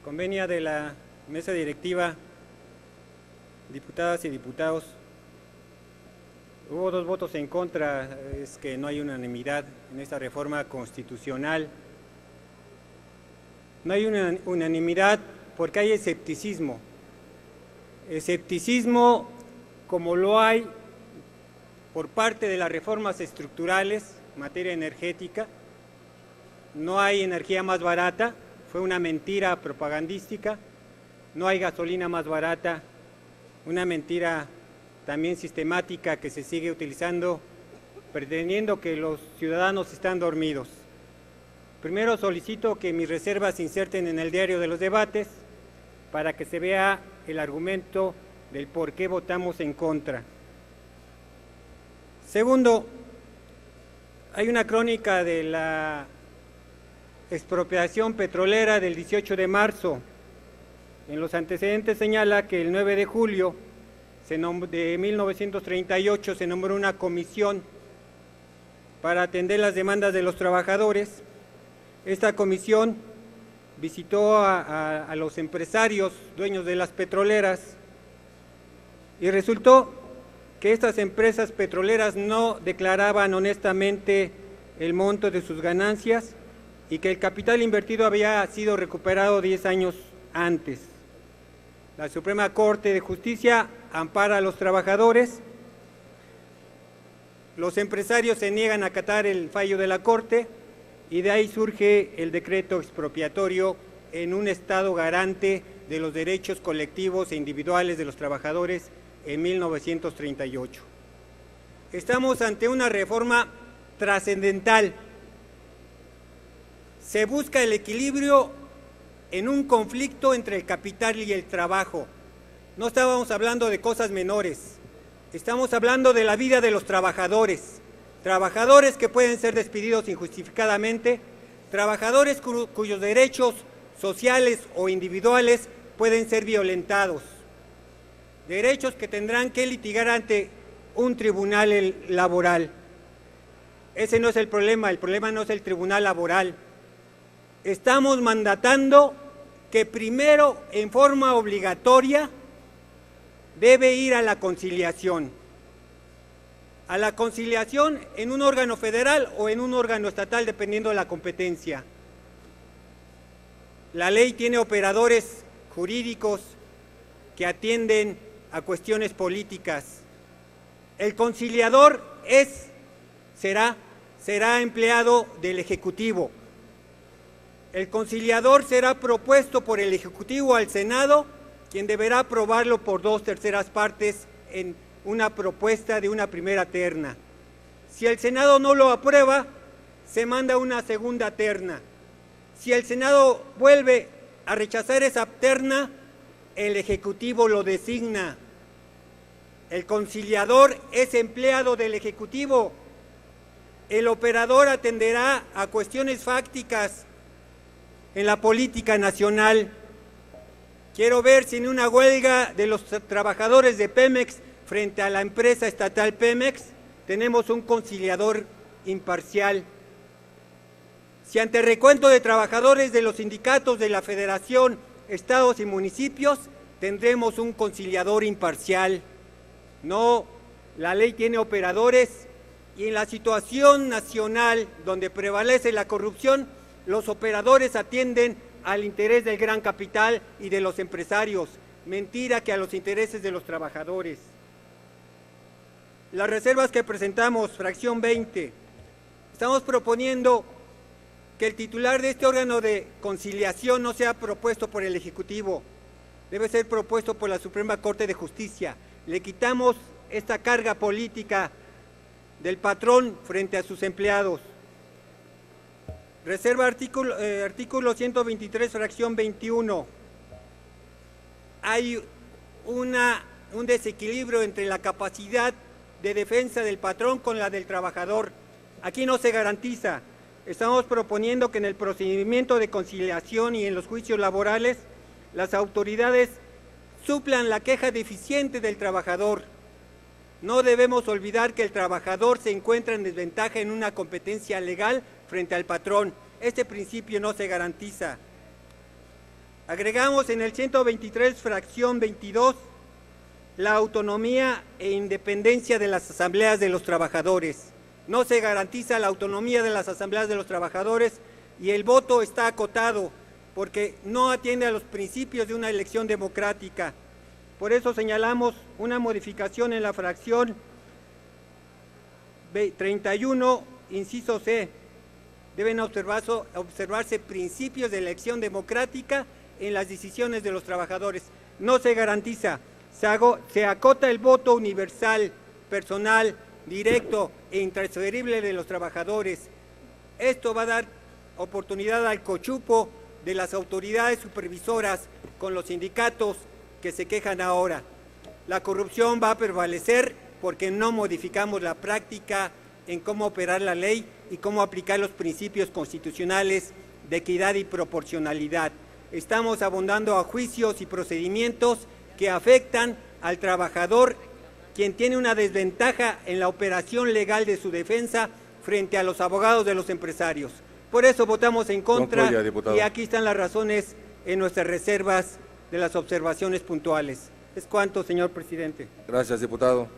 Convenia de la mesa directiva, diputadas y diputados. Hubo 2 votos en contra, es que no hay unanimidad en esta reforma constitucional. No hay unanimidad porque hay escepticismo. Escepticismo como lo hay por parte de las reformas estructurales en materia energética. No hay energía más barata, fue una mentira propagandística. No hay gasolina más barata, una mentira también sistemática que se sigue utilizando, pretendiendo que los ciudadanos están dormidos. Primero solicito que mis reservas se inserten en el diario de los debates para que se vea el argumento del por qué votamos en contra. Segundo, hay una crónica de la expropiación petrolera del 18 de marzo. En los antecedentes señala que el 9 de julio de 1938 se nombró una comisión para atender las demandas de los trabajadores. Esta comisión visitó a los empresarios, dueños de las petroleras, y resultó que estas empresas petroleras no declaraban honestamente el monto de sus ganancias y que el capital invertido había sido recuperado 10 años antes. La Suprema Corte de Justicia ampara a los trabajadores, los empresarios se niegan a acatar el fallo de la Corte y de ahí surge el decreto expropiatorio en un Estado garante de los derechos colectivos e individuales de los trabajadores en 1938. Estamos ante una reforma trascendental. Se busca el equilibrio en un conflicto entre el capital y el trabajo. No estábamos hablando de cosas menores, estamos hablando de la vida de los trabajadores, trabajadores que pueden ser despedidos injustificadamente, trabajadores cuyos derechos sociales o individuales pueden ser violentados, derechos que tendrán que litigar ante un tribunal laboral. Ese no es el problema no es el tribunal laboral. Estamos mandatando que primero, en forma obligatoria, debe ir a la conciliación en un órgano federal o en un órgano estatal, dependiendo de la competencia. La ley tiene operadores jurídicos que atienden a cuestiones políticas. El conciliador será empleado del Ejecutivo. El conciliador será propuesto por el Ejecutivo al Senado, quien deberá aprobarlo por 2/3 partes en una propuesta de una primera terna. Si el Senado no lo aprueba, se manda una segunda terna. Si el Senado vuelve a rechazar esa terna, el Ejecutivo lo designa. El conciliador es empleado del Ejecutivo. El operador atenderá a cuestiones fácticas en la política nacional. Quiero ver si en una huelga de los trabajadores de Pemex frente a la empresa estatal Pemex tenemos un conciliador imparcial. Si ante recuento de trabajadores de los sindicatos de la Federación, estados y municipios, tendremos un conciliador imparcial. No, la ley tiene operadores y en la situación nacional donde prevalece la corrupción, los operadores atienden al interés del gran capital y de los empresarios, mentira que a los intereses de los trabajadores. Las reservas que presentamos, fracción 20, estamos proponiendo que el titular de este órgano de conciliación no sea propuesto por el Ejecutivo, debe ser propuesto por la Suprema Corte de Justicia. Le quitamos esta carga política del patrón frente a sus empleados. Reserva artículo 123, fracción 21. Hay un desequilibrio entre la capacidad de defensa del patrón con la del trabajador. Aquí no se garantiza. Estamos proponiendo que en el procedimiento de conciliación y en los juicios laborales, las autoridades suplan la queja deficiente del trabajador. No debemos olvidar que el trabajador se encuentra en desventaja en una competencia legal frente al patrón Este principio no se garantiza. Agregamos en el 123, fracción 22, la autonomía e independencia de las asambleas de los trabajadores. No se garantiza la autonomía de las asambleas de los trabajadores y el voto está acotado porque no atiende a los principios de una elección democrática. Por eso señalamos una modificación en la fracción 31, inciso C. Deben observarse principios de elección democrática en las decisiones de los trabajadores. No se garantiza, se acota el voto universal, personal, directo e intransferible de los trabajadores. Esto va a dar oportunidad al cochupo de las autoridades supervisoras con los sindicatos que se quejan ahora. La corrupción va a prevalecer porque no modificamos la práctica en cómo operar la ley y cómo aplicar los principios constitucionales de equidad y proporcionalidad. Estamos abundando a juicios y procedimientos que afectan al trabajador, quien tiene una desventaja en la operación legal de su defensa frente a los abogados de los empresarios. Por eso votamos en contra. Concluya, y aquí están las razones en nuestras reservas de las observaciones puntuales. Es cuanto, señor presidente. Gracias, diputado.